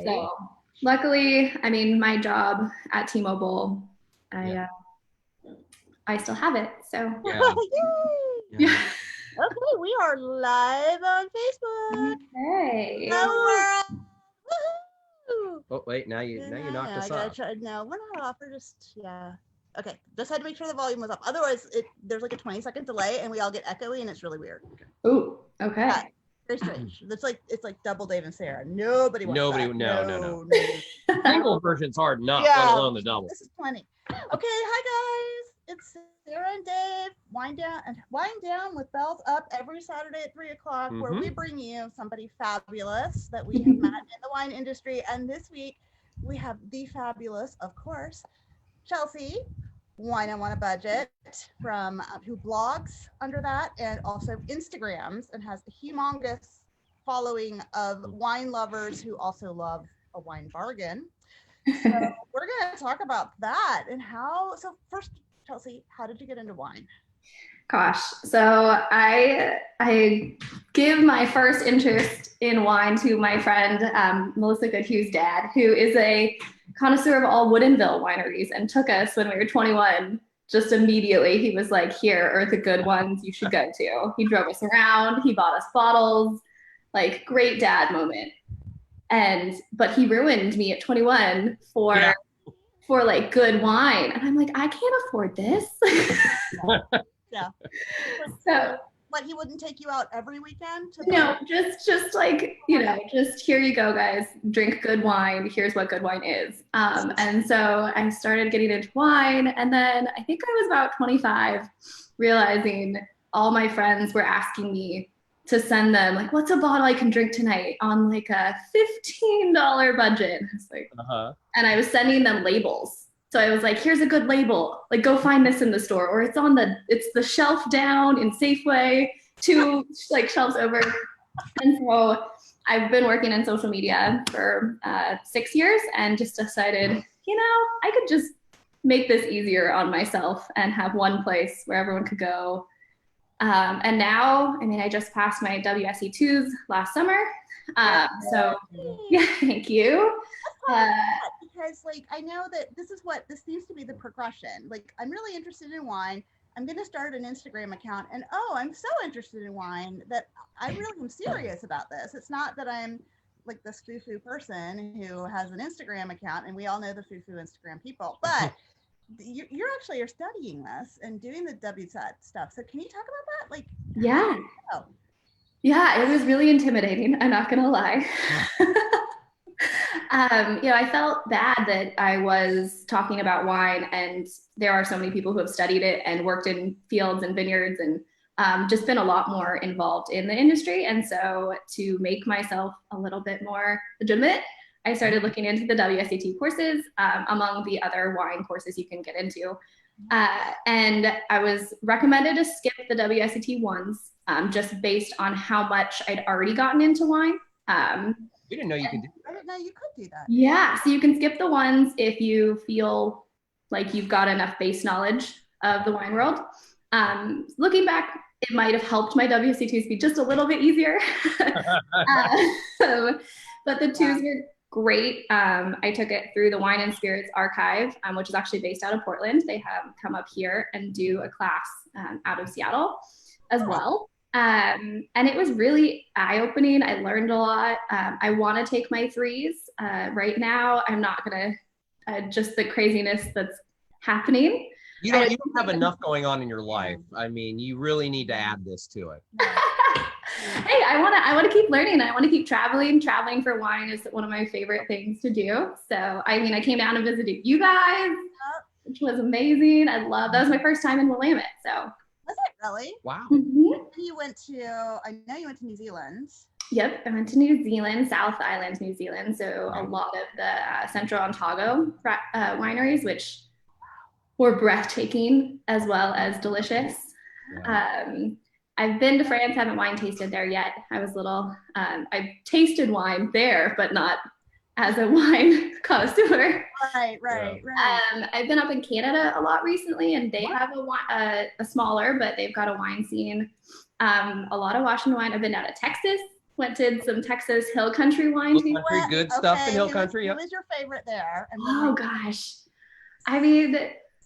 Right. So luckily, I mean, my job at T-Mobile, I still have it. So yeah. Okay, we are live on Facebook. Hey. Hello, world. Woohoo! Oh wait, now you knocked us off. No, we're not off. We're just Okay, just had to make sure the volume was up. Otherwise, there's like a 20-second delay, and we all get echoey, and it's really weird. Ooh, okay. Very strange. It's like double Dave and Sarah. Nobody wants that. No. Single version's hard enough, let alone the double. This is plenty. Okay, hi guys. It's Sarah and Dave. Wind down with bells up every Saturday at 3:00, where we bring you somebody fabulous that we have met in the wine industry. And this week we have the fabulous, of course, Chelsey, Wine on a Budget, from who blogs under that and also Instagrams and has a humongous following of wine lovers who also love a wine bargain. So we're going to talk about that and how. So first, Chelsey, how did you get into wine? Gosh, so I give my first interest in wine to my friend Melissa Goodhue's dad, who is a connoisseur of all Woodinville wineries, and took us when we were 21. Just immediately, he was like, "Here are the good ones you should go to." He drove us around. He bought us bottles. Like, great dad moment. But he ruined me at 21 for like good wine, and I'm like, I can't afford this. Yeah. So. But he wouldn't take you out every weekend? No, just like, just here you go, guys, drink good wine. Here's what good wine is. And so I started getting into wine. And then I think I was about 25, realizing all my friends were asking me to send them, like, what's a bottle I can drink tonight on like a $15 budget. I was like, and I was sending them labels. So I was like, here's a good label. Like, go find this in the store, or it's the shelf down in Safeway, 2 like shelves over. And so I've been working in social media for 6 years and just decided, I could just make this easier on myself and have one place where everyone could go. And now, I just passed my WSE2s last summer. So yeah, thank you. Because like, I know that this seems to be the progression. Like, I'm really interested in wine. I'm going to start an Instagram account, and I'm so interested in wine that I really am serious about this. It's not that I'm like this foo-foo person who has an Instagram account, and we all know the foo-foo Instagram people, but you're studying this and doing the WSET stuff. So can you talk about that? Like, yeah, it was really intimidating. I'm not going to lie. I felt bad that I was talking about wine, and there are so many people who have studied it and worked in fields and vineyards and just been a lot more involved in the industry. And so to make myself a little bit more legitimate, I started looking into the WSET courses among the other wine courses you can get into. And I was recommended to skip the WSET ones just based on how much I'd already gotten into wine. We didn't know you could do that. I didn't know you could do that. Yeah, so you can skip the ones if you feel like you've got enough base knowledge of the wine world. Looking back, it might have helped my WSETs be just a little bit easier. But the twos were great. I took it through the Wine and Spirits Archive, which is actually based out of Portland. They have come up here and do a class out of Seattle as well. And it was really eye-opening. I learned a lot. I want to take my 3s. Right now, I'm not going to, just the craziness that's happening. You don't have enough going on in your life. You really need to add this to it. Hey, I want to keep learning. I want to keep traveling. Traveling for wine is one of my favorite things to do. So, I came down and visited you guys, which was amazing. That was my first time in Willamette. So. Was it really? Wow. You went to, I know you went to New Zealand. Yep, I went to New Zealand, South Island, New Zealand. So a lot of the Central Otago wineries, which were breathtaking as well as delicious. Yeah. I've been to France, haven't wine tasted there yet. I was I tasted wine there, but not as a wine connoisseur. Right. I've been up in Canada a lot recently, and they have a smaller, but they've got a wine scene. A lot of Washington wine. I've been down to Texas did some Texas Hill Country wine Hill tasting. Country, good stuff in Hill Country. Who was your favorite there? And Oh gosh. I mean,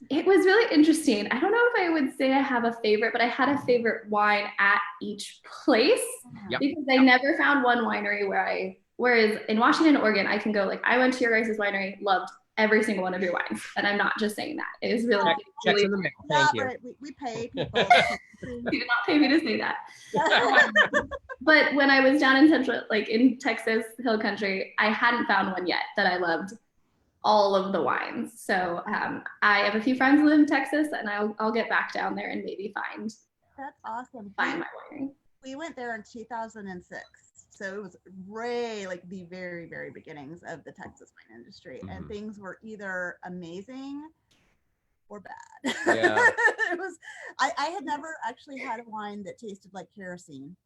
it was really interesting. I don't know if I would say I have a favorite, but I had a favorite wine at each place because I never found one winery whereas in Washington, Oregon, I can go like, I went to your guys' winery, loved every single one of your wines. And I'm not just saying that. It is really, checks in the mail. Thank you. We pay people. You did not pay me to say that. But when I was down in Central, like in Texas Hill Country, I hadn't found one yet that I loved all of the wines. So I have a few friends who live in Texas, and I'll get back down there and maybe find. That's awesome. Find my winery. We went there in 2006. So it was like the very, very beginnings of the Texas wine industry. Mm-hmm. And things were either amazing or bad. Yeah. It was, I had never actually had a wine that tasted like kerosene.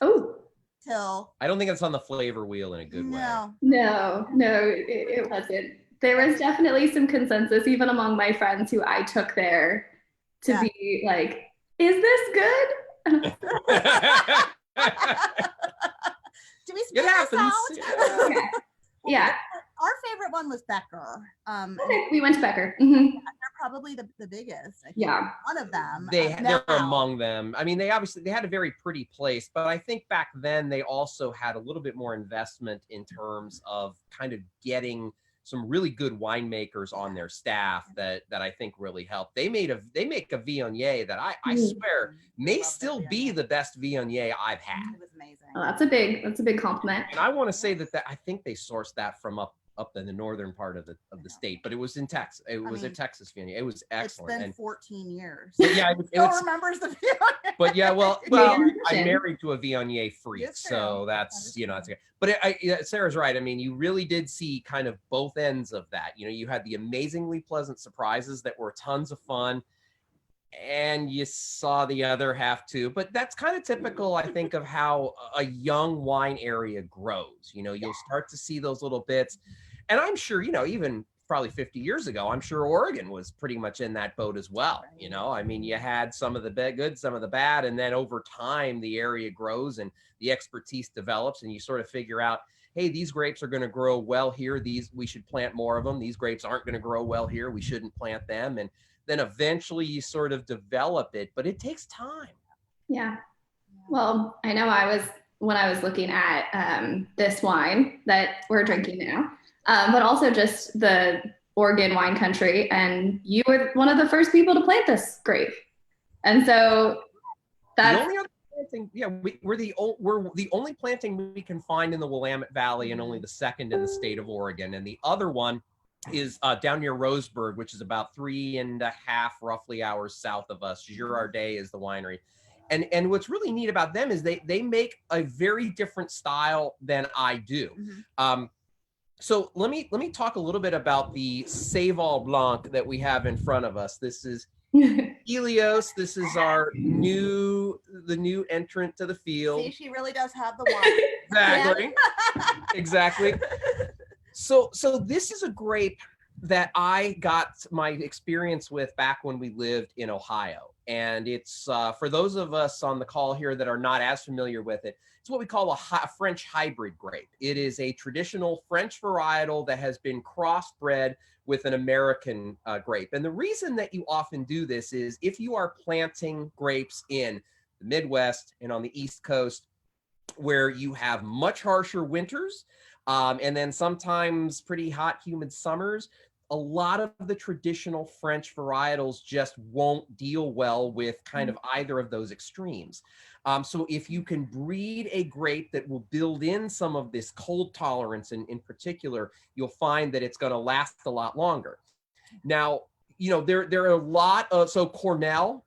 Oh. Till. I don't think it's on the flavor wheel in a good way. No, it wasn't. There was definitely some consensus, even among my friends who I took there to be like, is this good? Do we spit this out? Yeah. Our favorite one was Becker. We went to Becker. Mm-hmm. They're probably the biggest. I think. One of them. They're among them. I mean, they had a very pretty place, but I think back then they also had a little bit more investment in terms of kind of getting some really good winemakers on their staff that I think really helped. They make a Viognier that I swear may still be the best Viognier I've had. It was amazing. Oh, that's a big compliment. And I want to say that I think they sourced that from up in the northern part of the state, but it was in Texas. It was a Texas Viognier. It was excellent. It's been 14 years. Yeah, it still remembers the Viognier. But I'm married to a Viognier freak, so that's that's okay. But Sarah's right. I mean, you really did see kind of both ends of that. You had the amazingly pleasant surprises that were tons of fun, and you saw the other half too. But that's kind of typical, I think, of how a young wine area grows. You'll start to see those little bits. And I'm sure, even probably 50 years ago, I'm sure Oregon was pretty much in that boat as well. I mean, you had some of the good, some of the bad, and then over time, the area grows and the expertise develops, and you sort of figure out, hey, these grapes are going to grow well here. We should plant more of them. These grapes aren't going to grow well here. We shouldn't plant them. And then eventually you sort of develop it, but it takes time. Yeah. Well, I know when I was looking at this wine that we're drinking now, but also just the Oregon wine country, and you were one of the first people to plant this grape, and so that's the only other planting. Yeah, we're the only planting we can find in the Willamette Valley, and only the second in the state of Oregon, and the other one is down near Roseburg, which is about 3.5 roughly hours south of us. Girard Day is the winery. And what's really neat about them is they make a very different style than I do. Mm-hmm. So let me talk a little bit about the Saval Blanc that we have in front of us. This is Helios. This is the new entrant to the field. See, she really does have the wine. Exactly. Exactly. So this is a grape that I got my experience with back when we lived in Ohio. And it's for those of us on the call here that are not as familiar with it, it's what we call a French hybrid grape. It is a traditional French varietal that has been crossbred with an American grape. And the reason that you often do this is if you are planting grapes in the Midwest and on the East Coast, where you have much harsher winters, and then sometimes pretty hot, humid summers, a lot of the traditional French varietals just won't deal well with kind of either of those extremes. So if you can breed a grape that will build in some of this cold tolerance in particular, you'll find that it's going to last a lot longer. Now, there are a lot of, so Cornell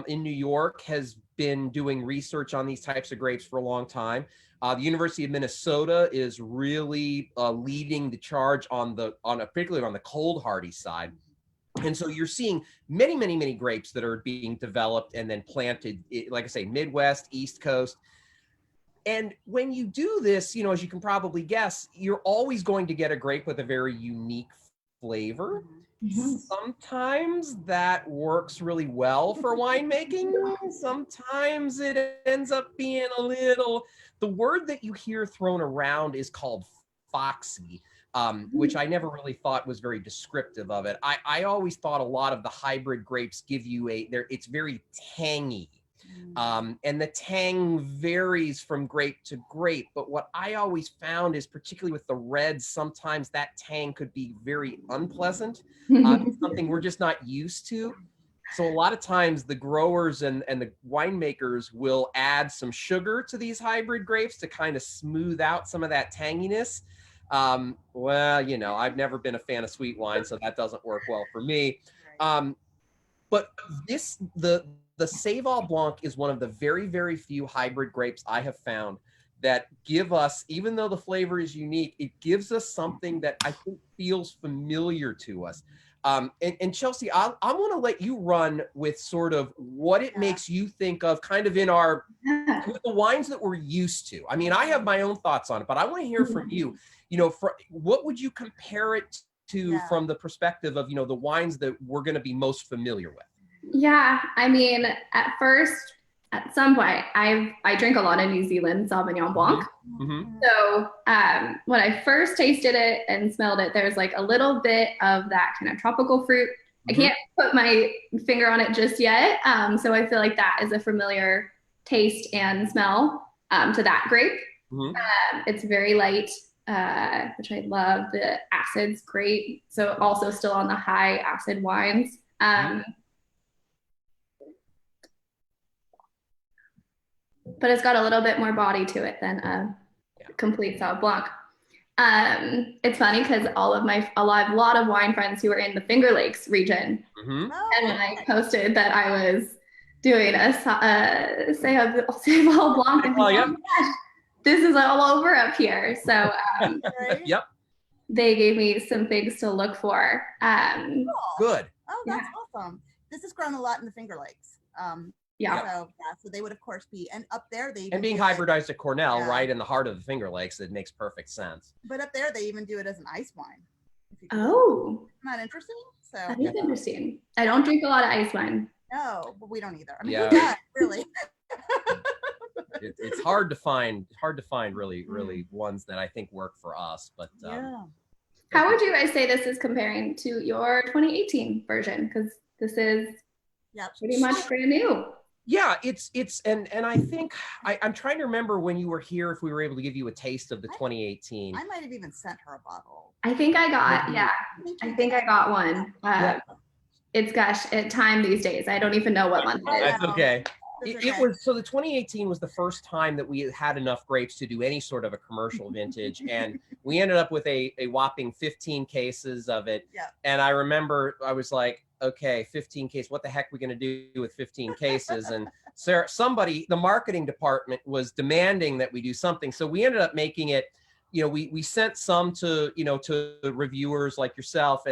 in New York has been doing research on these types of grapes for a long time. The University of Minnesota is really leading the charge particularly on the cold hardy side. And so you're seeing many, many, many grapes that are being developed and then planted, like I say, Midwest, East Coast. And when you do this, as you can probably guess, you're always going to get a grape with a very unique flavor. Mm-hmm. Sometimes that works really well for winemaking. Sometimes it ends up being a little The word that you hear thrown around is called foxy, which I never really thought was very descriptive of it. I always thought a lot of the hybrid grapes give you it's very tangy. And the tang varies from grape to grape. But what I always found is, particularly with the reds, sometimes that tang could be very unpleasant. Something we're just not used to. So a lot of times the growers and the winemakers will add some sugar to these hybrid grapes to kind of smooth out some of that tanginess. Well, you know, I've never been a fan of sweet wine, so that doesn't work well for me. But the Seyval Blanc is one of the very, very few hybrid grapes I have found that give us, even though the flavor is unique, it gives us something that I think feels familiar to us. And Chelsey, I want to let you run with sort of what it makes you think of kind of in our, with the wines that we're used to. I mean, I have my own thoughts on it, but I want to hear from you, you know, what would you compare it to from the perspective of, you know, the wines that we're going to be most familiar with? Yeah, I mean, at first, at some point, I drink a lot of New Zealand Sauvignon Blanc. So when I first tasted it and smelled it, there's like a little bit of that kind of tropical fruit. I can't put my finger on it just yet. So I feel like that is a familiar taste and smell to that grape. It's very light, which I love. The acid's great. So also still on the high acid wines. But it's got a little bit more body to it than a complete Sauv Blanc. It's funny because a lot of wine friends who are in the Finger Lakes region, and when I posted that I was doing a Seyval Blanc, and oh my gosh, this is all over up here. So they gave me some things to look for. Good. Oh, that's awesome. This is grown a lot in the Finger Lakes. So they would of course be, and up there they being hybridized at Cornell, right in the heart of the Finger Lakes, it makes perfect sense. But up there they even do it as an ice wine. Oh, isn't that interesting? So that is interesting. I don't drink a lot of ice wine. No, but we don't either. I mean, who does, really? It's hard to find really ones that I think work for us. But how would you guys say this is comparing to your 2018 version? Because this is pretty much brand new. Yeah, it's and I think I'm trying to remember when you were here if we were able to give you a taste of the 2018. I might have even sent her a bottle. I think I got I think I got one. It's time these days. I don't even know what month it is. That's okay. It was, so the 2018 was the first time that we had enough grapes to do any sort of a commercial vintage, and we ended up with a whopping 15 cases of it. And I remember I was like, okay, 15 cases, what the heck are we going to do with 15 cases? And Sarah, the marketing department was demanding that we do something. So we ended up making it, you know, we sent some to, you know, to reviewers like yourself,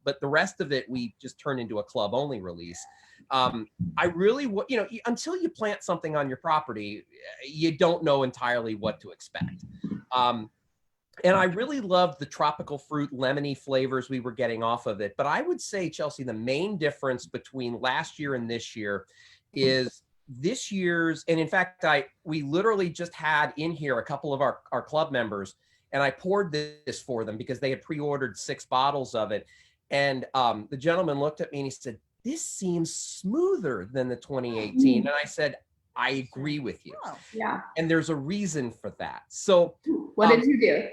but the rest of it, we just turned into a club only release. I really, you know, until you plant something on your property, you don't know entirely what to expect. And I really loved the tropical fruit, lemony flavors we were getting off of it. But I would say, Chelsey, the main difference between last year and this year is this year's, and in fact, we literally just had in here a couple of our club members, and I poured this for them because they had pre-ordered 6 bottles of it. And the gentleman looked at me and he said, "This seems smoother than the 2018. And I said, "I agree with you." Yeah. And there's a reason for that. So what did you do?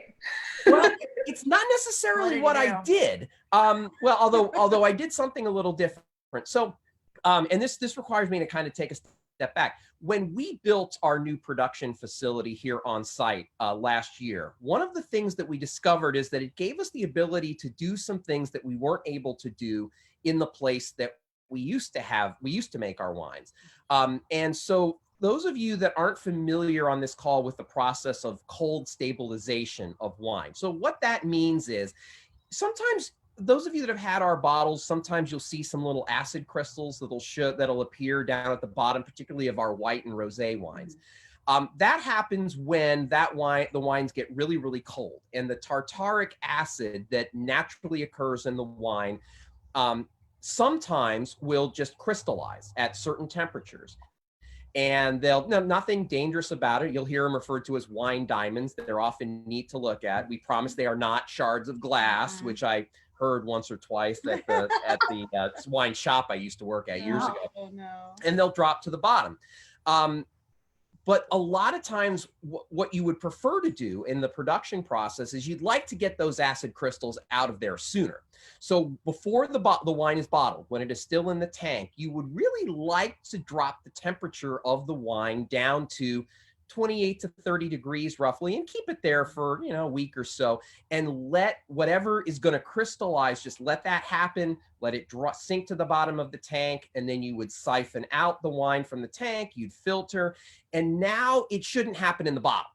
Well, it's not necessarily what I did. Well, although I did something a little different. So, and this requires me to kind of take a step back. When we built our new production facility here on site last year, one of the things that we discovered is that it gave us the ability to do some things that we weren't able to do in the place that we used to make our wines. And so those of you that aren't familiar on this call with the process of cold stabilization of wine. So what that means is sometimes those of you that have had our bottles, sometimes you'll see some little acid crystals that'll appear down at the bottom, particularly of our white and rosé wines. That happens when the wines get really, really cold, and the tartaric acid that naturally occurs in the wine sometimes will just crystallize at certain temperatures. And nothing dangerous about it. You'll hear them referred to as wine diamonds. They're often neat to look at. We promise they are not shards of glass, which I heard once or twice at the wine shop I used to work at years ago. Oh, no. And they'll drop to the bottom. But a lot of times what you would prefer to do in the production process is you'd like to get those acid crystals out of there sooner. So before the wine is bottled, when it is still in the tank, you would really like to drop the temperature of the wine down to 28 to 30 degrees roughly, and keep it there for, a week or so, and let whatever is going to crystallize, just let that happen, let it sink to the bottom of the tank, and then you would siphon out the wine from the tank, you'd filter, and now it shouldn't happen in the bottle.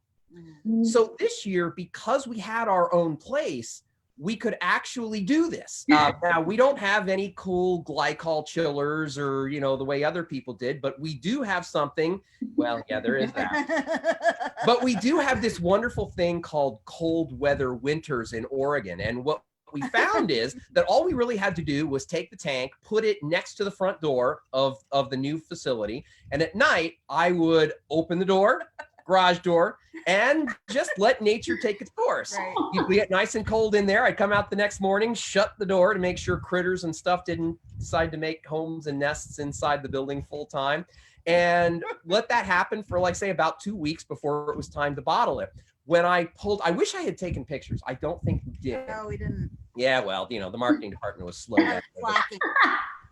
So this year, because we had our own place, we could actually do this. Now, we don't have any cool glycol chillers or, the way other people did, but we do have something. Well, yeah, there is that. But we do have this wonderful thing called cold weather winters in Oregon. And what we found is that all we really had to do was take the tank, put it next to the front door of the new facility. And at night, I would open the door, garage door, and just let nature take its course. Right. You'd get nice and cold in there. I'd come out the next morning, shut the door to make sure critters and stuff didn't decide to make homes and nests inside the building full time, and let that happen for, like, say, about 2 weeks before it was time to bottle it. When I wish I had taken pictures. I don't think we did. No, we didn't. Yeah, well, the marketing department was slow. Slacking.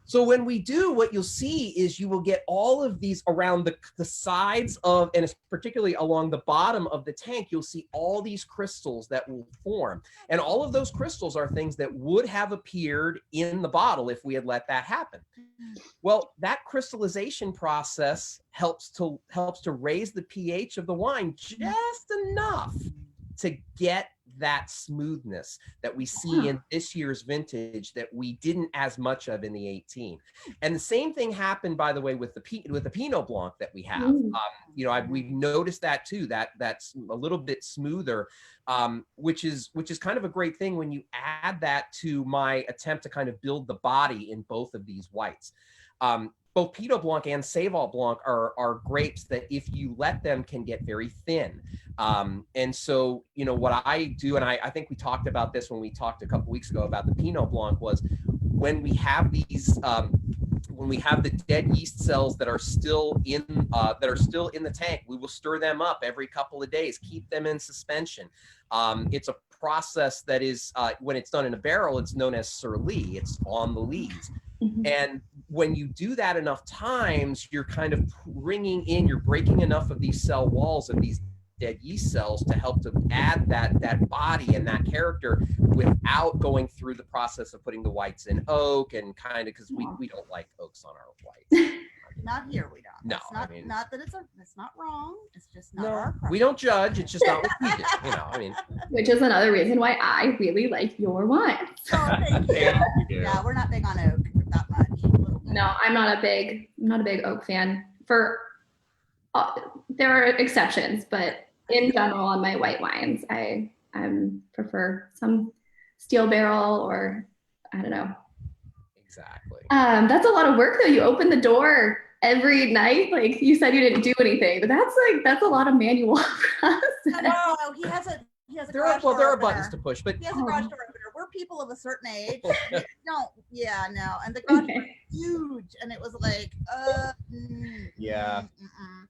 So when we do, what you'll see is you will get all of these around the sides of, and particularly along the bottom of the tank, you'll see all these crystals that will form. And all of those crystals are things that would have appeared in the bottle if we had let that happen. Well, that crystallization process helps to raise the pH of the wine just enough to get that smoothness that we see in this year's vintage that we didn't as much of in the 18. And the same thing happened, by the way, with the Pinot Blanc that we have. We've noticed that too, that's a little bit smoother, which is kind of a great thing when you add that to my attempt to kind of build the body in both of these whites. Both Pinot Blanc and Sauvignon Blanc are grapes that, if you let them, can get very thin. And so, what I do, and I think we talked about this when we talked a couple weeks ago about the Pinot Blanc, was when we have these, when we have the dead yeast cells that are still in the tank, we will stir them up every couple of days, keep them in suspension. It's a process that is, when it's done in a barrel, it's known as sur lie. It's on the lees. And when you do that enough times, you're kind of you're breaking enough of these cell walls of these dead yeast cells to help to add that body and that character without going through the process of putting the whites in oak, and kind of, because we don't like oaks on our whites. Not here, we don't. No, it's not that it's not wrong. It's just not our preference. We don't judge. It's just not what we do. Which is another reason why I really like your wines. Oh, thank you. Yeah, we're not big on oak that much. No, I'm not a big oak fan. There are exceptions, but in general, on my white wines, I prefer some steel barrel, or I don't know. Exactly. That's a lot of work though. You open the door every night. Like you said, you didn't do anything, but that's a lot of manual process. No, he has a there are buttons to push, but he has a garage door opener. We're people of a certain age. And the garage door is huge, and it was like,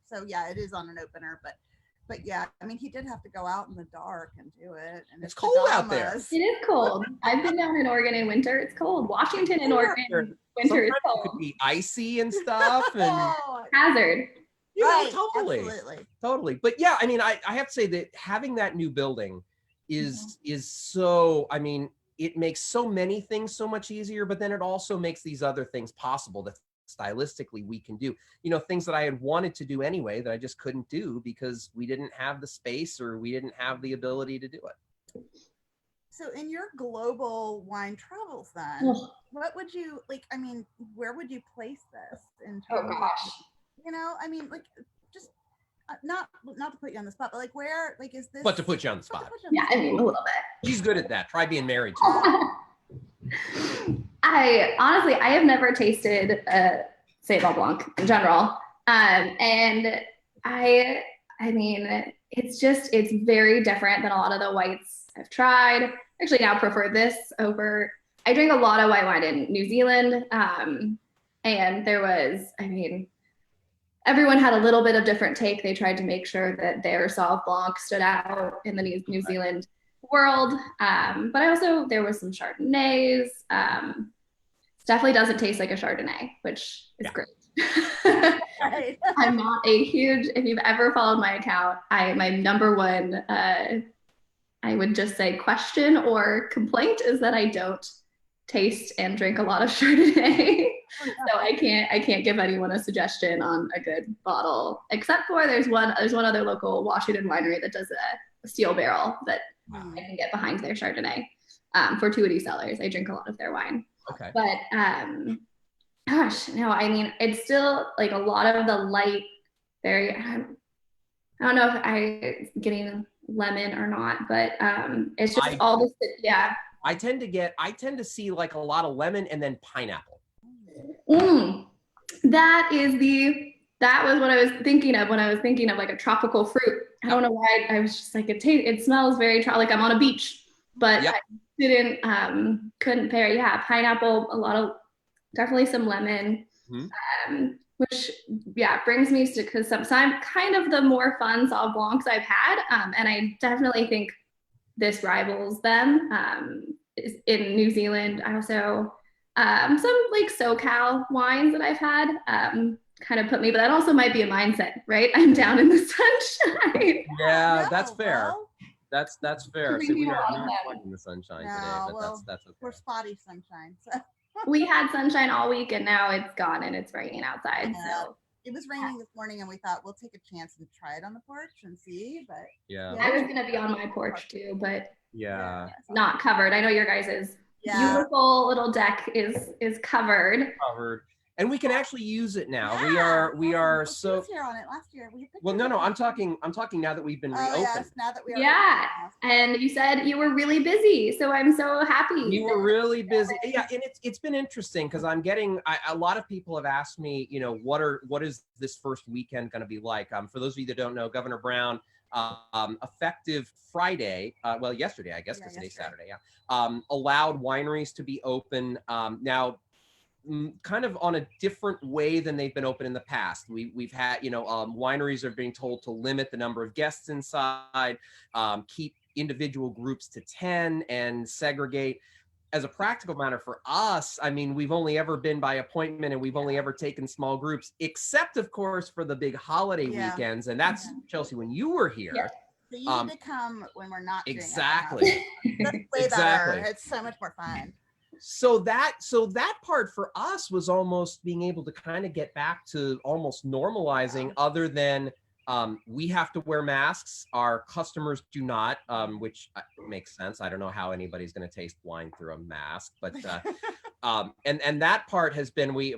So yeah, it is on an opener, but yeah, I mean, he did have to go out in the dark and do it, and it's cold out there. It is cold. I've been down in Oregon in winter. It's cold. Washington in Oregon winter is cold. It could be icy and stuff, and hazard. Totally. But yeah, I mean, I have to say that having that new building is so, I mean, it makes so many things so much easier, but then it also makes these other things possible that stylistically we can do, things that I had wanted to do anyway that I just couldn't do because we didn't have the space or we didn't have the ability to do it. So in your global wine travels then, what would you like, I mean, where would you place this in terms of, I mean, like, just not to put you on the spot, but like, where, like, is this? But to put you on the spot. Yeah, I mean, a little bit. She's good at that. Try being married to I have never tasted Sauvignon Blanc in general. And I mean, it's very different than a lot of the whites I've tried. Actually, now prefer this over. I drink a lot of white wine in New Zealand, and there was, I mean, everyone had a little bit of different take. They tried to make sure that their Sauv Blanc stood out in the New Zealand world. But there was some Chardonnays. Definitely doesn't taste like a Chardonnay, which is great. I'm not a huge, if you've ever followed my account, my number one, I would just say question or complaint is that I don't taste and drink a lot of Chardonnay. So I can't give anyone a suggestion on a good bottle, except for there's one other local Washington winery that does a steel barrel that I can get behind their Chardonnay. Fortuity Cellars, I drink a lot of their wine. Okay. But gosh, no, I mean, it's still like a lot of the light, very, I don't know if I'm getting lemon or not, but it's just all this, yeah. I tend to see like a lot of lemon and then pineapple. That was what I was thinking of when I was thinking of like a tropical fruit. I don't know why I was just like, it smells very like I'm on a beach, but I couldn't pair. Yeah, pineapple, definitely some lemon, which brings me to, because sometimes kind of the more fun Sauv Blancs I've had, and I definitely think this rivals them. In New Zealand, I also some like SoCal wines that I've had kind of put me, but that also might be a mindset, right? I'm down in the sunshine. Yeah, that's fair. That's fair. So we are not in the sunshine today, but that's okay. We're spotty sunshine. So. We had sunshine all week and now it's gone and it's raining outside. So it was raining this morning and we thought we'll take a chance and try it on the porch and see, but I was gonna be on my porch too, but it's not covered. I know your guys' beautiful little deck is covered. And we can actually use it now. We are so here on it last year. No, I'm talking now that we've been reopened. Yes, now that we are and you said you were really busy, so I'm so happy. You were really busy. Yeah, and it's been interesting because I'm getting a lot of people have asked me, what is this first weekend going to be like? For those of you that don't know, Governor Brown, effective Friday, yesterday, I guess, because today's Saturday, allowed wineries to be open. Now, kind of on a different way than they've been open in the past. We've had, wineries are being told to limit the number of guests inside, keep individual groups to 10 and segregate. As a practical matter for us, I mean, we've only ever been by appointment and we've only ever taken small groups, except of course for the big holiday weekends. And that's Chelsey, when you were here. Yeah. So you need to come when we're not doing exactly. That's way better. It's so much more fun. So that part for us was almost being able to kind of get back to almost normalizing, other than we have to wear masks. Our customers do not, which makes sense. I don't know how anybody's going to taste wine through a mask, but and that part has been, we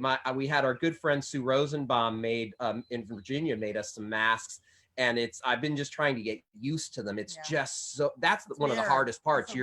had our good friend Sue Rosenbaum in Virginia made us some masks. And I've been just trying to get used to them. It's just so, that's one of the hardest parts.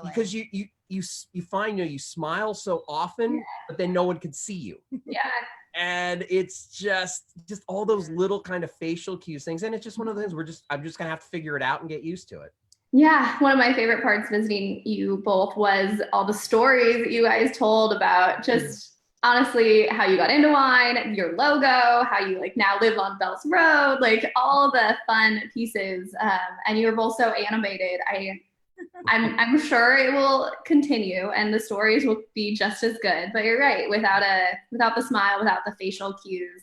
Because you find, you smile so often, but then no one can see you. Yeah. And it's just all those little kind of facial cues things. And it's just one of those, I'm just gonna have to figure it out and get used to it. Yeah, one of my favorite parts visiting you both was all the stories that you guys told about just honestly how you got into wine, your logo, how you now live on Bells Road, all the fun pieces. And you were both so animated. I'm sure it will continue and the stories will be just as good, but you're right, without the smile, without the facial cues,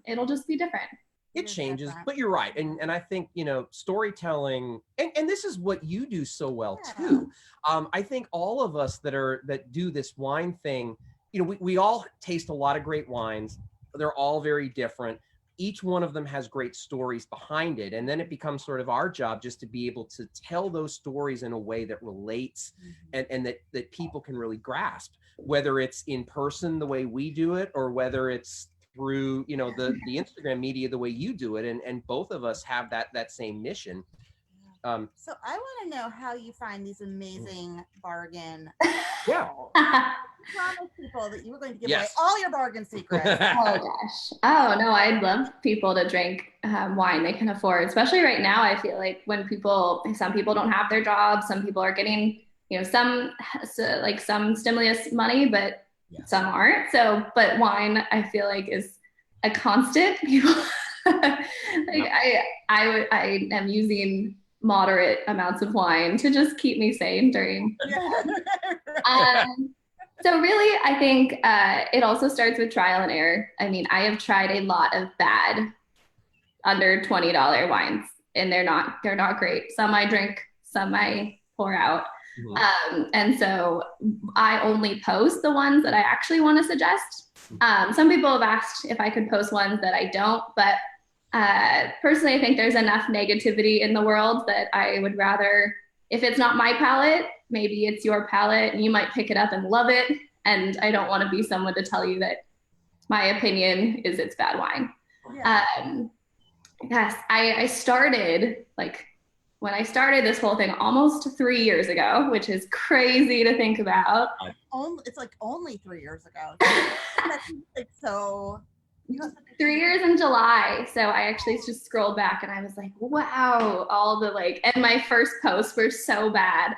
it'll just be different. It changes, but you're right. And I think, storytelling, and this is what you do so well too. I think all of us that do this wine thing, we all taste a lot of great wines. They're all very different. Each one of them has great stories behind it. And then it becomes sort of our job just to be able to tell those stories in a way that relates and that people can really grasp, whether it's in person the way we do it, or whether it's through, the Instagram media the way you do it. And both of us have that same mission. So I want to know how you find these amazing bargain. Yeah. You promised people that you were going to give away all your bargain secrets. Oh gosh. Oh no, I'd love people to drink wine they can afford, especially right now. I feel like when some people don't have their jobs, some people are getting, some stimulus money, but some aren't. So, but wine, I feel like is a constant. People, I am using moderate amounts of wine to just keep me sane during. So really, I think it also starts with trial and error. I mean, I have tried a lot of bad under $20 wines, and they're not great. Some I drink, some I pour out. And so I only post the ones that I actually want to suggest. Some people have asked if I could post ones that I don't, but personally, I think there's enough negativity in the world that I would rather, if it's not my palate, maybe it's your palate and you might pick it up and love it. And I don't want to be someone to tell you that my opinion is it's bad wine. Yes, I started, when I started this whole thing almost 3 years ago, which is crazy to think about. It's like only 3 years ago. So 3 years in July. So I actually just scrolled back and I was like, wow, and my first posts were so bad.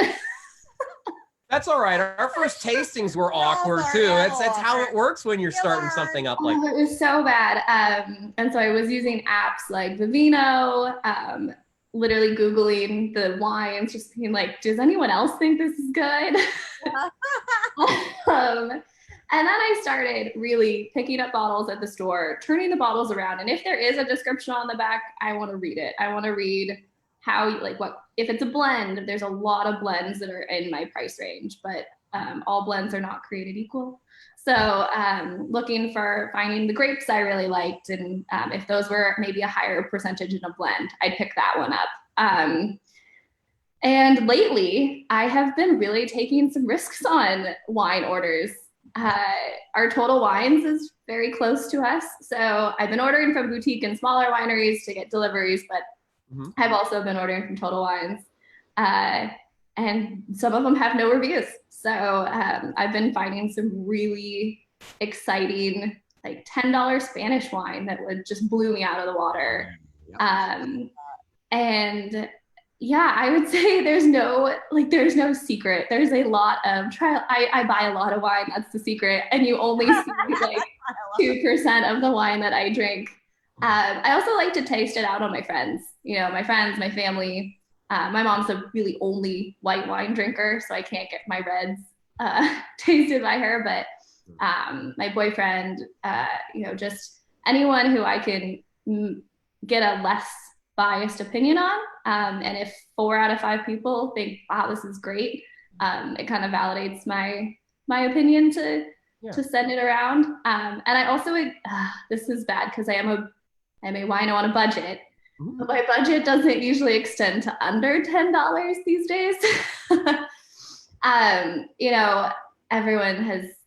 That's all right. Our first tastings were awkward too. It's how it works when you're starting something up like that. It was so bad. And so I was using apps like Vino, literally Googling the wines, just being like, does anyone else think this is good? And then I started really picking up bottles at the store, turning the bottles around. And if there is a description on the back, I want to read it. I want to read how, if it's a blend, there's a lot of blends that are in my price range, but all blends are not created equal. So finding the grapes I really liked. And if those were maybe a higher percentage in a blend, I'd pick that one up. And lately I have been really taking some risks on wine orders. Our Total Wines is very close to us. So I've been ordering from boutique and smaller wineries to get deliveries, but I've also been ordering from Total Wines. And some of them have no reviews. So I've been finding some really exciting, $10 Spanish wine that would just blew me out of the water. And yeah, I would say there's no secret. There's a lot of trial. I buy a lot of wine. That's the secret. And you only see 2% of the wine that I drink. I also like to taste it out on my friends, my friends, my family. My mom's a really only white wine drinker, so I can't get my reds tasted by her. But my boyfriend, just anyone who I can get a less biased opinion on. And if 4 out of 5 people think, wow, this is great, it kind of validates my opinion to send it around. And I also, this is bad because I'm a wino on a budget. But my budget doesn't usually extend to under $10 these days.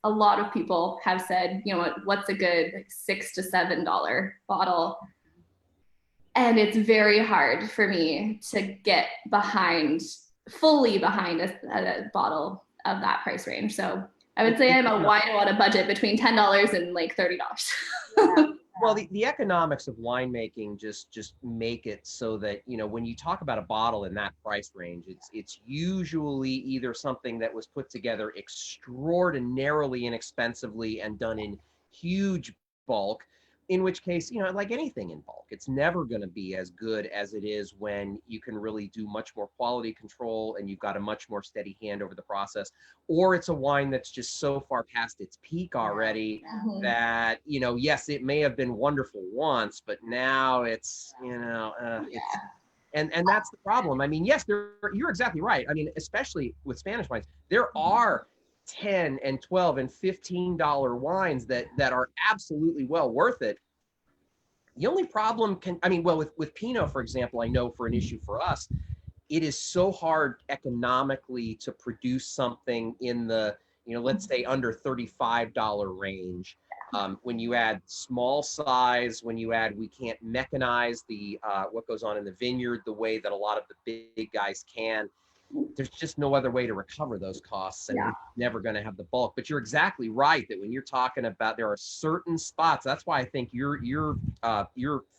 A lot of people have said, what's a good $6 to $7 bottle? And it's very hard for me to get fully behind a bottle of that price range. So I would say I'm a wino on a budget between $10 and $30. Well, the economics of winemaking just make it so that, when you talk about a bottle in that price range, it's usually either something that was put together extraordinarily inexpensively and done in huge bulk, in which case, like anything in bulk, it's never going to be as good as it is when you can really do much more quality control and you've got a much more steady hand over the process. Or it's a wine that's just so far past its peak already that, yes, it may have been wonderful once, but now it's, and that's the problem. I mean, yes, you're exactly right. I mean, especially with Spanish wines, there are $10 and $12 and $15 wines that are absolutely well worth it. The only problem with Pinot, for example, I know for an issue for us, it is so hard economically to produce something in the, let's say under $35 range When you add small size, when you add, we can't mechanize the what goes on in the vineyard the way that a lot of the big guys can. There's just no other way to recover those costs, and we're never going to have the bulk. But you're exactly right that when you're talking about, there are certain spots. That's why I think your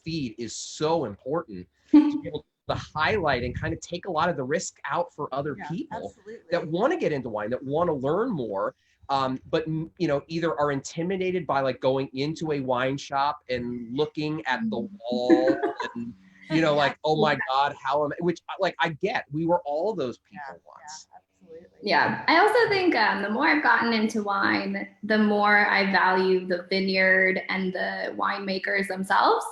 feed is so important to be able to highlight and kind of take a lot of the risk out for other people that want to get into wine, that want to learn more. But either are intimidated by like going into a wine shop and looking at the wall and like, oh my God, how am I? Which like I get, we were all those people once. Absolutely. Yeah, I also think the more I've gotten into wine, the more I value the vineyard and the winemakers themselves.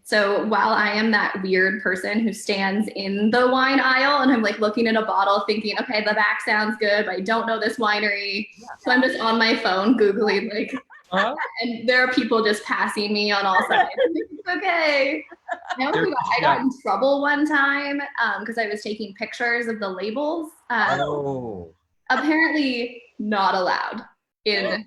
So while I am that weird person who stands in the wine aisle and I'm like looking at a bottle thinking, okay, the back sounds good, but I don't know this winery. So I'm just on my phone Googling like, and there are people just passing me on all sides. Okay. I got in trouble one time because I was taking pictures of the labels. Apparently not allowed. I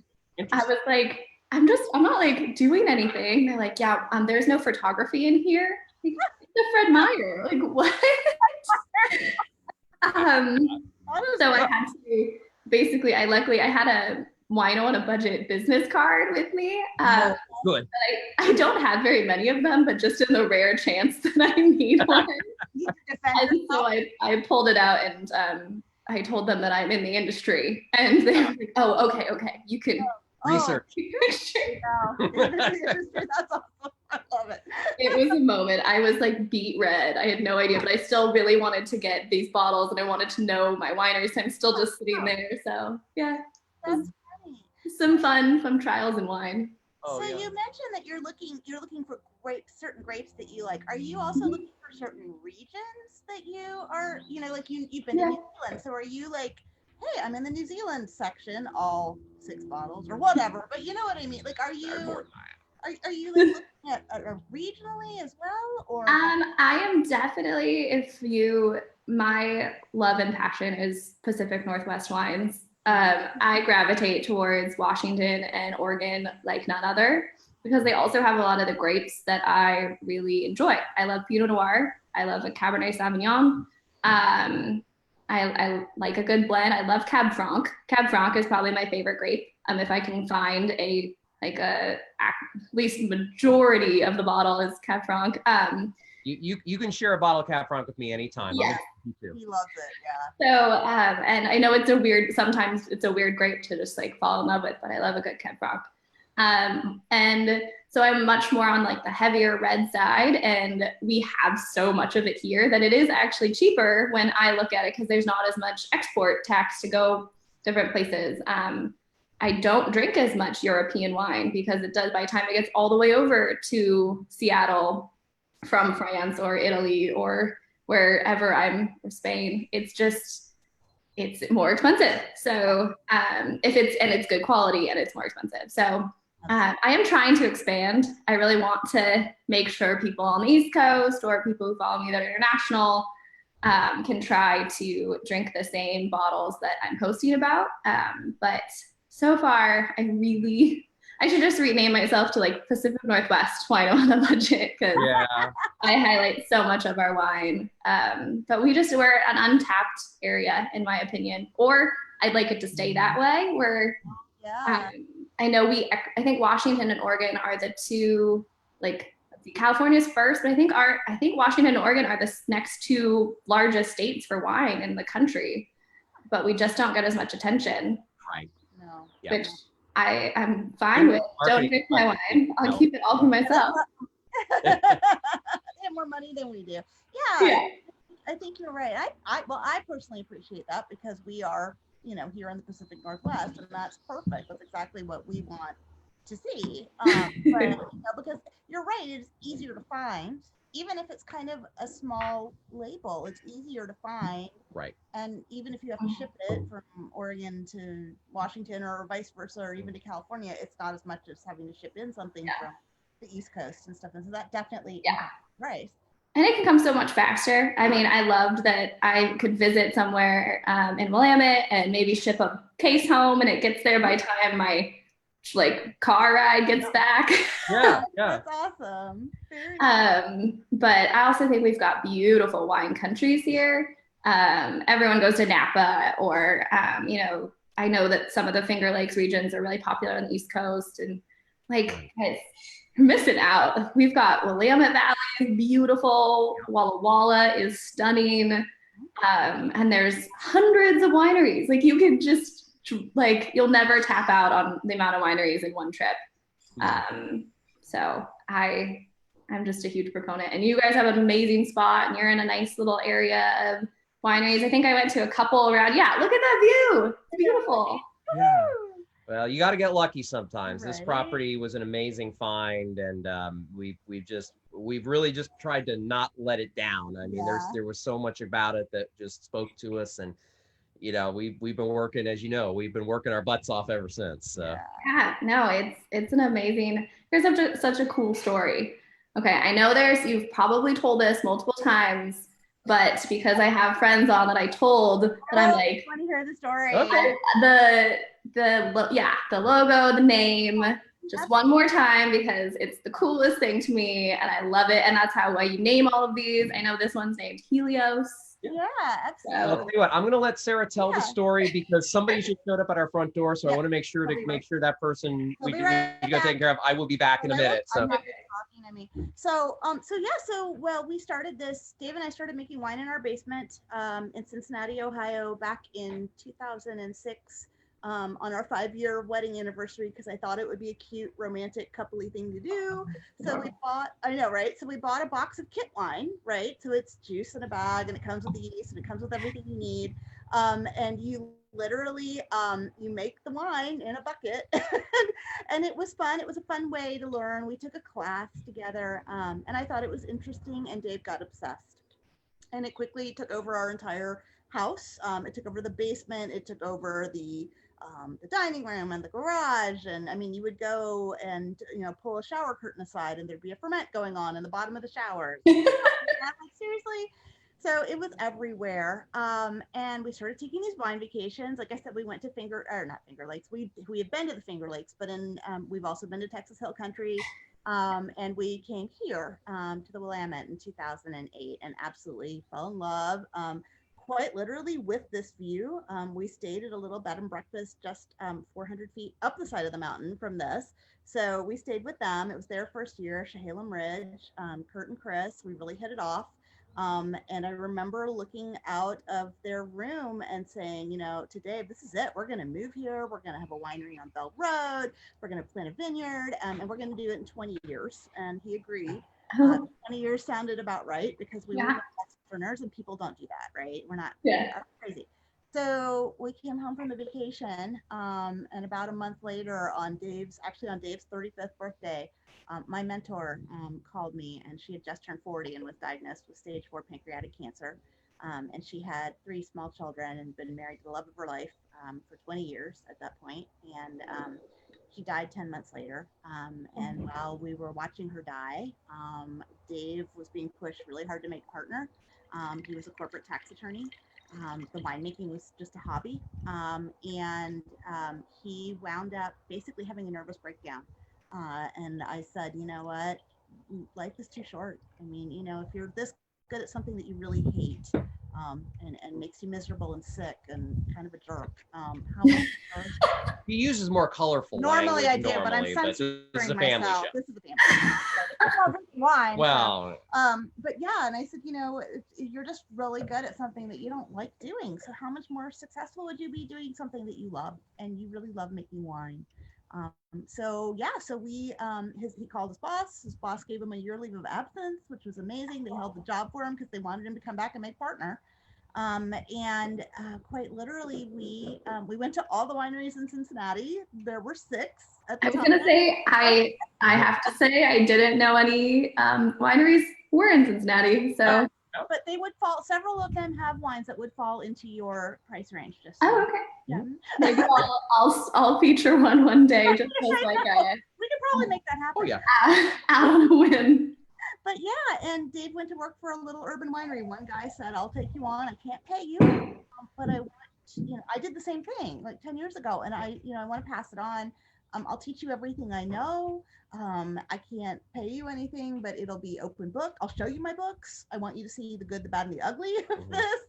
was like, I'm not like doing anything. They're like, yeah, there's no photography in here. Like, it's a Fred Meyer. Like, what? So I had to basically, I had a Wino on a budget business card with me. Good. I don't have very many of them, but just in the rare chance that I need one. And so I pulled it out and I told them that I'm in the industry. And they were like, oh, okay, you can research. That's awesome. I love it. It was a moment. I was like beet red. I had no idea, but I still really wanted to get these bottles and I wanted to know my wineries. So I'm still just sitting there. So yeah. That's funny. Some fun trials in wine. So you mentioned that you're looking for certain grapes that you like. Are you also looking for certain regions that you are, like you've been to New Zealand. So are you like, hey, I'm in the New Zealand section, all 6 bottles or whatever, but you know what I mean? Like, are you like looking at regionally as well, or? I am definitely, my love and passion is Pacific Northwest wines. I gravitate towards Washington and Oregon like none other because they also have a lot of the grapes that I really enjoy. I love Pinot Noir. I love a Cabernet Sauvignon. I like a good blend. I love Cab Franc. Cab Franc is probably my favorite grape. If I can find at least majority of the bottle is Cab Franc. You can share a bottle of Cab Franc with me anytime. Yeah. He loves it. Yeah. So and I know sometimes it's a weird grape to just like fall in love with, but I love a good Cab Franc. And so I'm much more on like the heavier red side, and we have so much of it here that it is actually cheaper when I look at it because there's not as much export tax to go different places. I don't drink as much European wine because it does, by the time it gets all the way over to Seattle from France or Italy or wherever or Spain, it's more expensive. So it's good quality and it's more expensive. So I am trying to expand. I really want to make sure people on the East Coast or people who follow me that are international can try to drink the same bottles that I'm posting about. But so far, I should just rename myself to like Pacific Northwest Wine on a Budget because I highlight so much of our wine. But we're an untapped area, in my opinion, or I'd like it to stay that way. Where I know I think Washington and Oregon are the two, like California's first, but I think Washington and Oregon are the next 2 largest states for wine in the country, but we just don't get as much attention. Right. No. Which I'm fine with. Don't drink my wine. I'll keep it all for myself. They have more money than we do. Yeah. I think you're right. I personally appreciate that because we are, here in the Pacific Northwest, and that's perfect. That's exactly what we want to see. But because you're right, it's easier to find, even if it's kind of a small label. It's easier to find. Right. And even if you have to ship it from Oregon to Washington or vice versa, or even to California, it's not as much as having to ship in something from the East Coast and stuff. And so that definitely right. And it can come so much faster. I mean, I loved that I could visit somewhere in Willamette and maybe ship a case home and it gets there by the time my like car ride gets back. Yeah. That's awesome. Very But I also think we've got beautiful wine countries here. Everyone goes to Napa, or you know, I know that some of the Finger Lakes regions are really popular on the East Coast, and like guys, you're missing out. We've got Willamette Valley is beautiful, Walla Walla is stunning, and there's hundreds of wineries. Like you can just like you'll never tap out on the amount of wineries in one trip. So I'm just a huge proponent, and you guys have an amazing spot, and you're in a nice little area of wineries. I think I went to a couple around. Yeah, look at that view. It's beautiful. Yeah. Well, you got to get lucky sometimes. Right. This property was an amazing find, and we've really just tried to not let it down. I mean, there was so much about it that just spoke to us, and you know, we've been working, as you know, we've been working our butts off ever since. So. Yeah, no, it's an amazing. There's such a cool story. Okay, I know you've probably told this multiple times, but because I have friends on that I told, that I'm like, I want to hear the story. Okay. The logo, the name, just one more time, because it's the coolest thing to me and I love it. And that's why you name all of these. I know this one's named Helios. Yeah, absolutely. I'll tell you what, I'm going to let Sarah tell the story, because somebody just showed up at our front door. So I want to make sure that person we got taken care of. I will be back in a minute. So. Well, we started this, Dave and I started making wine in our basement in Cincinnati, Ohio, back in 2006 on our 5-year wedding anniversary, because I thought it would be a cute, romantic, coupley thing to do. So we bought, I know, right? So we bought a box of kit wine, right? So it's juice in a bag, and it comes with the yeast, and it comes with everything you need. And you literally, you make the wine in a bucket. And it was fun. It was a fun way to learn. We took a class together, and I thought it was interesting, and Dave got obsessed. And it quickly took over our entire house. It took over the basement. It took over the dining room and the garage. And I mean, you would go and, you know, pull a shower curtain aside, and there'd be a ferment going on in the bottom of the shower. Like, seriously? So it was everywhere. And we started taking these wine vacations. Like I said, we went to Finger Lakes. We had been to the Finger Lakes, but we've also been to Texas Hill Country. And we came here to the Willamette in 2008 and absolutely fell in love. Quite literally with this view. We stayed at a little bed and breakfast just 400 feet up the side of the mountain from this. So we stayed with them. It was their first year, Chehalem Ridge, Kurt and Chris. We really hit it off. And I remember looking out of their room and saying, you know, today, this is it. We're going to move here. We're going to have a winery on Bell Road. We're going to plant a vineyard, and we're going to do it in 20 years. And he agreed. 20 years sounded about right, because we were entrepreneurs, and people don't do that, right? We're not crazy. So we came home from the vacation, and about a month later, on Dave's 35th birthday, my mentor called me, and she had just turned 40 and was diagnosed with stage 4 pancreatic cancer. And she had 3 small children and been married to the love of her life for 20 years at that point. And she died 10 months later. And while we were watching her die, Dave was being pushed really hard to make a partner. He was a corporate tax attorney. The winemaking was just a hobby. And he wound up basically having a nervous breakdown. And I said, you know what? Life is too short. I mean, you know, if you're this good at something that you really hate, and makes you miserable and sick and kind of a jerk, how much He uses more colorful normally language. I do, but I'm censoring myself. This is a family show. Wine. Well, but yeah, and I said, you know, you're just really good at something that you don't like doing. So how much more successful would you be doing something that you love, and you really love making wine? So we he called his boss. His boss gave him a year leave of absence, which was amazing. They held the job for him because they wanted him to come back and make partner. And quite literally, we went to all the wineries in Cincinnati. There were 6 at the time. I was gonna say, I have to say, I didn't know any wineries were in Cincinnati. So, but they would fall. Several of them have wines that would fall into your price range. Just oh, okay. Yeah. Maybe I'll feature one day, just as like we could probably make that happen. oh yeah. Out on a whim. But yeah, and Dave went to work for a little urban winery. One guy said, "I'll take you on. I can't pay you, but I want." I did the same thing like 10 years ago, and I want to pass it on. I'll teach you everything I know. I can't pay you anything, but it'll be open book. I'll show you my books. I want you to see the good, the bad, and the ugly of this.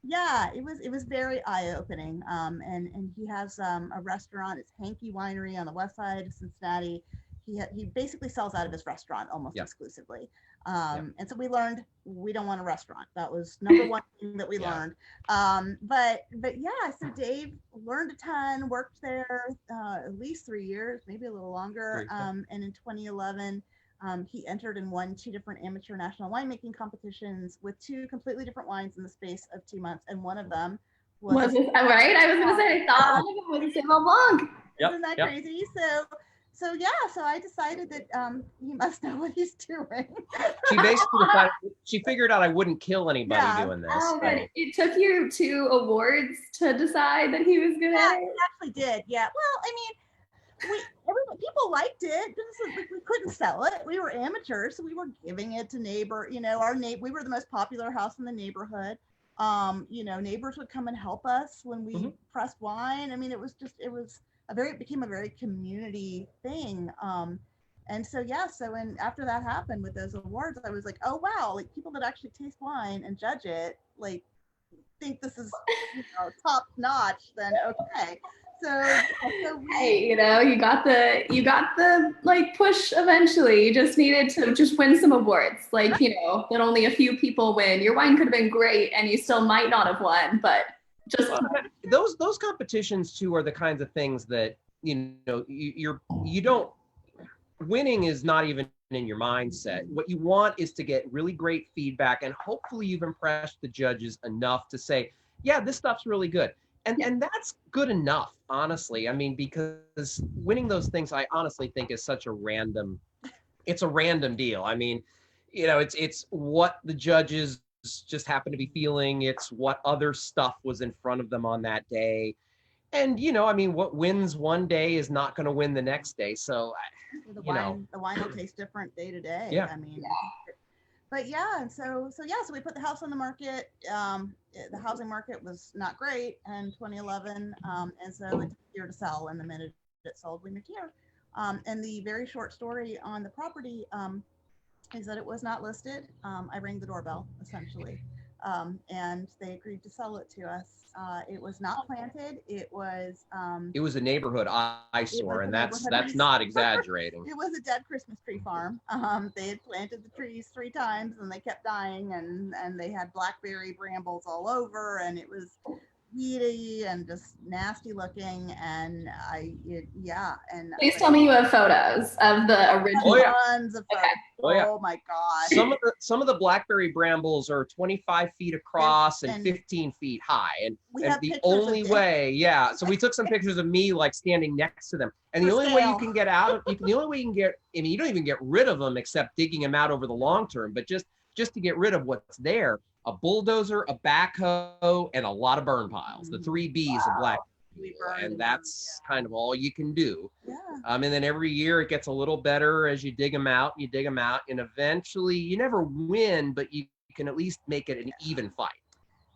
Yeah, it was very eye-opening. And he has a restaurant. It's Hanky Winery on the west side of Cincinnati. He basically sells out of his restaurant almost exclusively. And so we learned we don't want a restaurant. That was number one thing that we learned. But yeah, so Dave learned a ton, worked there at least 3 years, maybe a little longer. And in 2011, he entered and won 2 different amateur national winemaking competitions with 2 completely different wines in the space of 2 months. And one of them was it, right? I was going to say, I thought one of them was a Sauvignon Blanc. Isn't that crazy? So I decided that he must know what he's doing. She basically decided, she figured out I wouldn't kill anybody doing this. Oh, but it took you 2 awards to decide that he was good at it? It actually did, yeah. Well, I mean, people liked it. We couldn't sell it. We were amateurs, so we were giving it to we were the most popular house in the neighborhood. Neighbors would come and help us when we pressed wine. I mean, it became a very community thing. And so after that happened with those awards, I was like, oh wow, like people that actually taste wine and judge it, like think this is top notch, then okay. Hey, you got the like push eventually. You just needed to just win some awards. Like, that only a few people win. Your wine could have been great and you still might not have won, but just those competitions too are the kinds of things that winning is not even in your mindset. What you want is to get really great feedback, and hopefully you've impressed the judges enough to say, yeah, this stuff's really good. And that's good enough, honestly. I mean, because winning those things, I honestly think is such a random deal. I mean, it's what the judges just happen to be feeling. It's what other stuff was in front of them on that day. And, what wins one day is not going to win the next day. So, the wine will taste different day to day. Yeah. I mean, but so we put the house on the market. The housing market was not great in 2011. And so it took a year to sell. And the minute it sold, we moved here. And the very short story on the property is that it was not listed. I rang the doorbell, essentially. And they agreed to sell it to us. It was not planted. It was a neighborhood eyesore, and that's not exaggerating. It was a dead Christmas tree farm. They had planted the trees 3 times and they kept dying, and they had blackberry brambles all over, and it was weedy and just nasty looking. And please tell me you have photos of the original. Tons of photos. Oh my God. Some of the blackberry brambles are 25 feet across and 15 feet high. And the only way, so we took some pictures of me like standing next to them. And the only way you can get out of, you don't even get rid of them except digging them out over the long term, but just to get rid of what's there, a bulldozer, a backhoe, and a lot of burn piles, the 3 Bs of black. And that's kind of all you can do. Yeah. And then every year it gets a little better as you dig them out, and eventually you never win, but you can at least make it an even fight.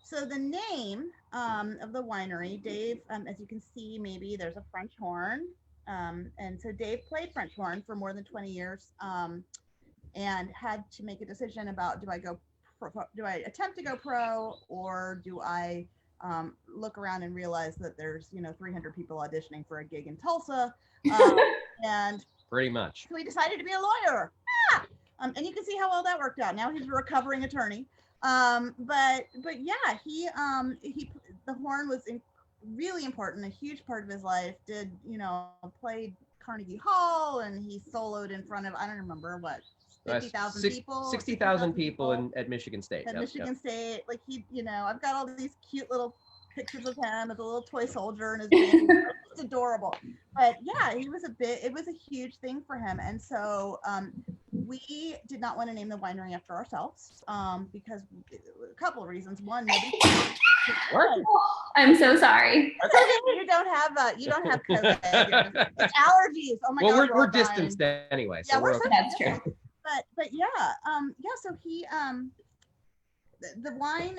So the name of the winery, Dave, as you can see, maybe there's a French horn. And so Dave played French horn for more than 20 years and had to make a decision about, do I attempt to go pro, or do I look around and realize that there's 300 people auditioning for a gig in Tulsa, and pretty much. So he decided to be a lawyer. And you can see how well that worked out. Now he's a recovering attorney. But yeah, he the horn was really important, a huge part of his life. Played Carnegie Hall, and he soloed in front of, I don't remember what, 50,000 people. 60,000 people at Michigan State. At Michigan State, like I've got all these cute little pictures of him as a little toy soldier and his band. It's adorable. But yeah, it was a huge thing for him. And so we did not want to name the winery after ourselves because a couple of reasons. One, nobody. What? I'm so sorry. That's okay. You don't have COVID. It's allergies. Oh my God. Well, we're distanced anyway. So yeah, we're okay. That's true. But yeah, so he the wine,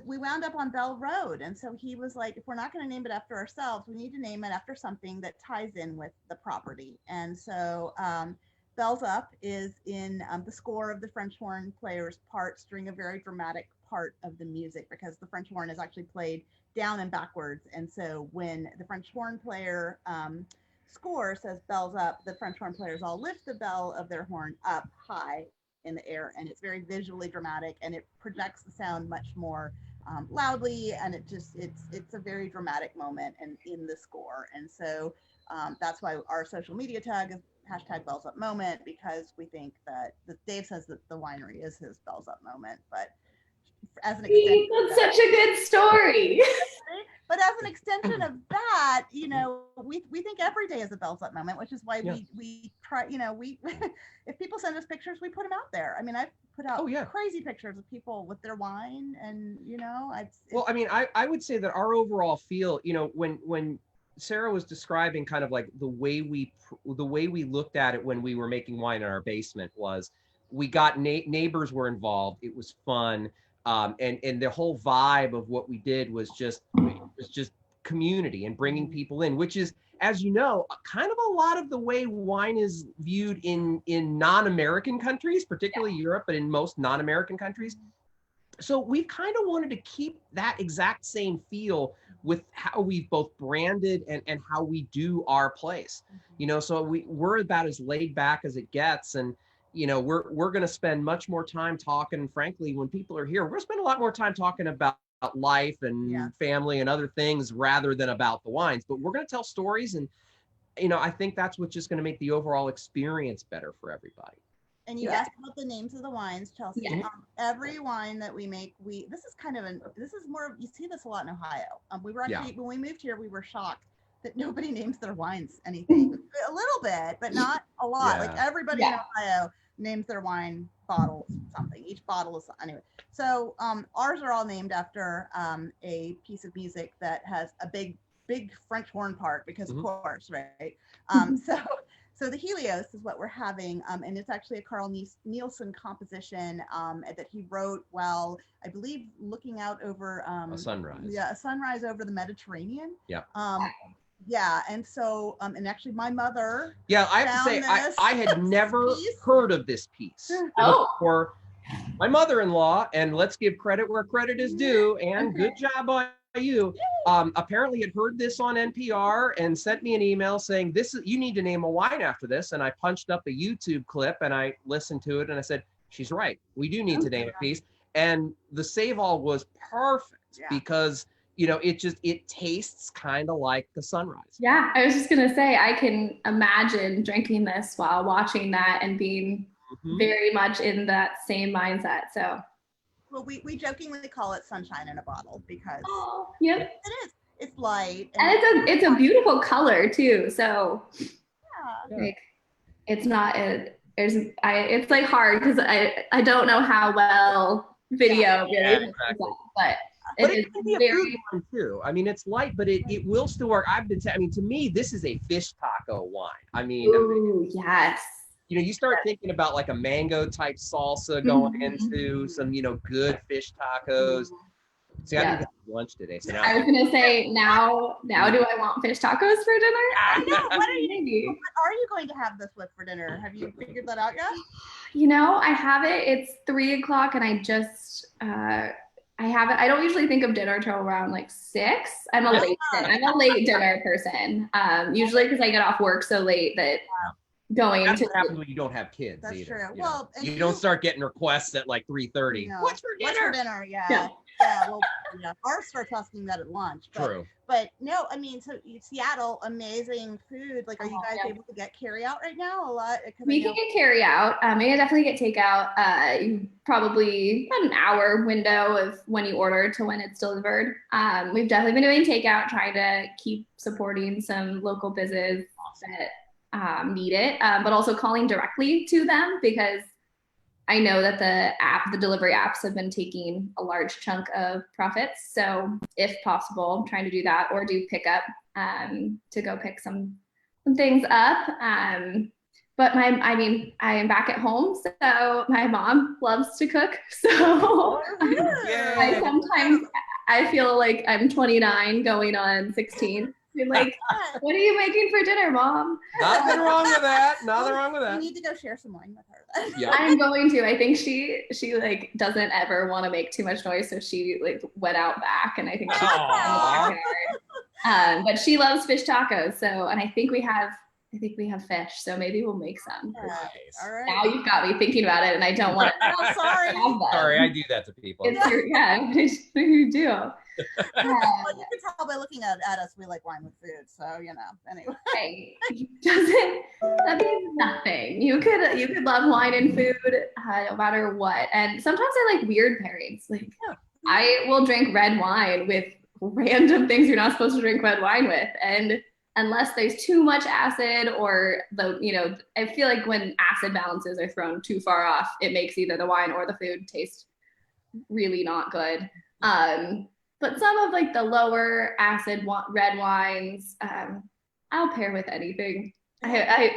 we wound up on Bell Road. And so he was like, if we're not going to name it after ourselves, we need to name it after something that ties in with the property. And so Bells Up is in the score of the French horn player's parts during a very dramatic part of the music, because the French horn is actually played down and backwards. And so when the French horn player score says bells up, the French horn players all lift the bell of their horn up high in the air, and it's very visually dramatic, and it projects the sound much more loudly, and it's a very dramatic moment in the score. And so that's why our social media tag is hashtag bells up moment, because we think that Dave says that the winery is his bells up moment, but as an extension, that's such a good story. But as an extension of that, we think every day is a bells up moment, which is why we try, we if people send us pictures, we put them out there. I mean, I've put out crazy pictures of people with their wine, and well, I mean, I would say that our overall feel, when Sarah was describing kind of like the way we looked at it when we were making wine in our basement was, we got neighbors were involved. It was fun. And the whole vibe of what we did was just community and bringing people in, which is, as you know, kind of a lot of the way wine is viewed in non-American countries, particularly Europe, but in most non-American countries. So we've kind of wanted to keep that exact same feel with how we've both branded and how we do our place. So we're about as laid back as it gets, and we're going to spend much more time talking. Frankly, when people are here, we're going to spend a lot more time talking about life and family and other things rather than about the wines. But we're going to tell stories, and I think that's what's just going to make the overall experience better for everybody. And you asked about the names of the wines, Chelsey. Yeah. Every wine that we make, this is more, you see this a lot in Ohio. We were actually, when we moved here, we were shocked that nobody names their wines anything. A little bit, but not a lot. Like everybody in Ohio names their wine bottle something. Each bottle is anyway. So ours are all named after a piece of music that has a big French horn part, because of course, right? So the Helios is what we're having, and it's actually a Carl Nielsen composition that he wrote while, I believe, looking out over a sunrise. Yeah, a sunrise over the Mediterranean. Yeah. Yeah, and so, and actually my mother. Yeah, I have to say, I had never heard of this piece before. My mother-in-law, and let's give credit where credit is due, and good job on you. Apparently had heard this on NPR and sent me an email saying, you need to name a wine after this. And I punched up a YouTube clip and I listened to it and I said, she's right. We do need to name a piece. And the Save All was perfect because it tastes kind of like the sunrise. Yeah, I was just gonna say, I can imagine drinking this while watching that and being very much in that same mindset. So, well, we jokingly call it sunshine in a bottle because it is. It's light, and it's a beautiful color too. So, like, it's not it's like hard because I don't know how well video really is, but it can be a food one too. I mean, it's light, but it will still work. To me, this is a fish taco wine. I mean, ooh, yes. You start thinking about like a mango type salsa going into some, good fish tacos. See, I didn't have lunch today. So now I was gonna say, now do I want fish tacos for dinner? I know. What are you going to have this with for dinner? Have you figured that out yet? I have it. It's 3:00, and I just I haven't. I don't usually think of dinner till around like 6. I'm a late dinner person. Usually because I get off work so late that. That's what happens when you don't have kids. That's either, true. Well, you don't start getting requests at like 3:30. No. What's for dinner? Yeah. Well, ours starts asking that at lunch. True. But no, I mean, so Seattle, amazing food. Like, are you guys able to get carry out right now? A lot. We can get carry out. We can definitely get takeout. Probably about an hour window of when you order to when it's delivered. We've definitely been doing takeout, trying to keep supporting some local business that need it, but also calling directly to them because I know that the delivery apps have been taking a large chunk of profits. So if possible, I'm trying to do that or do pickup to go pick some things up. but I am back at home, so my mom loves to cook. So I sometimes I feel like I'm 29 going on 16. I'm like, what are you making for dinner, Mom? Nothing wrong with that. Nothing wrong with that. You need to go share some wine with her then. Yep. I'm going to. I think she like doesn't ever want to make too much noise, so she like went out back, and I think she's in the backyard. But she loves fish tacos, so and I think we have fish, so maybe we'll make some. Nice. All right. Now you've got me thinking about it, and I don't want to. Oh, sorry. Sorry, I do that to people. It's you do. Well, you can tell by looking at us, we like wine with food. So, you know, anyway. Hey, that means nothing. You could love wine and food no matter what. And sometimes I like weird pairings. Like I will drink red wine with random things you're not supposed to drink red wine with. And unless there's too much acid or I feel like when acid balances are thrown too far off, it makes either the wine or the food taste really not good. But some of like the lower acid red wines, I'll pair with anything. I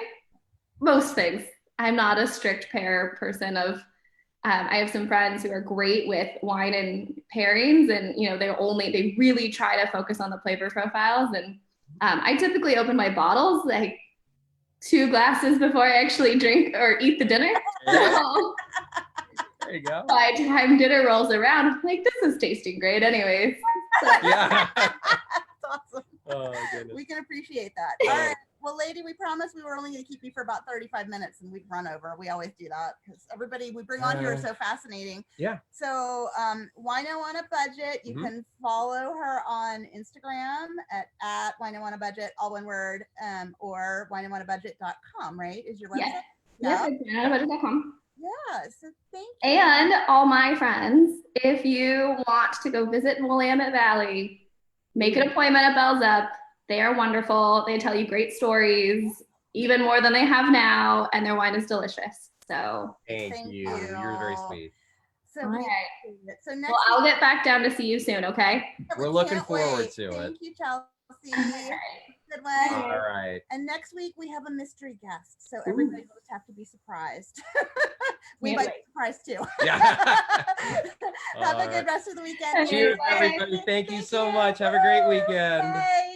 most things. I'm not a strict pair person of. I have some friends who are great with wine and pairings, and they really try to focus on the flavor profiles. And I typically open my bottles like 2 glasses before I actually drink or eat the dinner. So, there you go. by the time dinner rolls around, I'm like, this is tasting great anyways. So. Yeah. That's awesome. Oh, goodness. We can appreciate that. All right. Well, lady, we promised we were only going to keep you for about 35 minutes, and we'd run over. We always do that because everybody we bring on here is so fascinating. Yeah. So, Wino on a Budget. You can follow her on Instagram at Wino on a Budget, all one word, or winoonabudget.com, right? Is your website? Yes, it's winoonabudget.com. Yeah, so thank you. And all my friends, if you want to go visit Willamette Valley, make an appointment at Bells Up. They are wonderful. They tell you great stories, even more than they have now, and their wine is delicious. So thank you. You're very sweet. So, all right. So next well, I'll get back down to see you soon, okay? We're looking forward to it. Thank you, Chelsey. Okay. Good one. All right. And next week we have a mystery guest, so everybody will just have to be surprised. We might be surprised too. Yeah. Have a good rest of the weekend. Cheers, everybody. Thank you so much. Have a great weekend. Bye.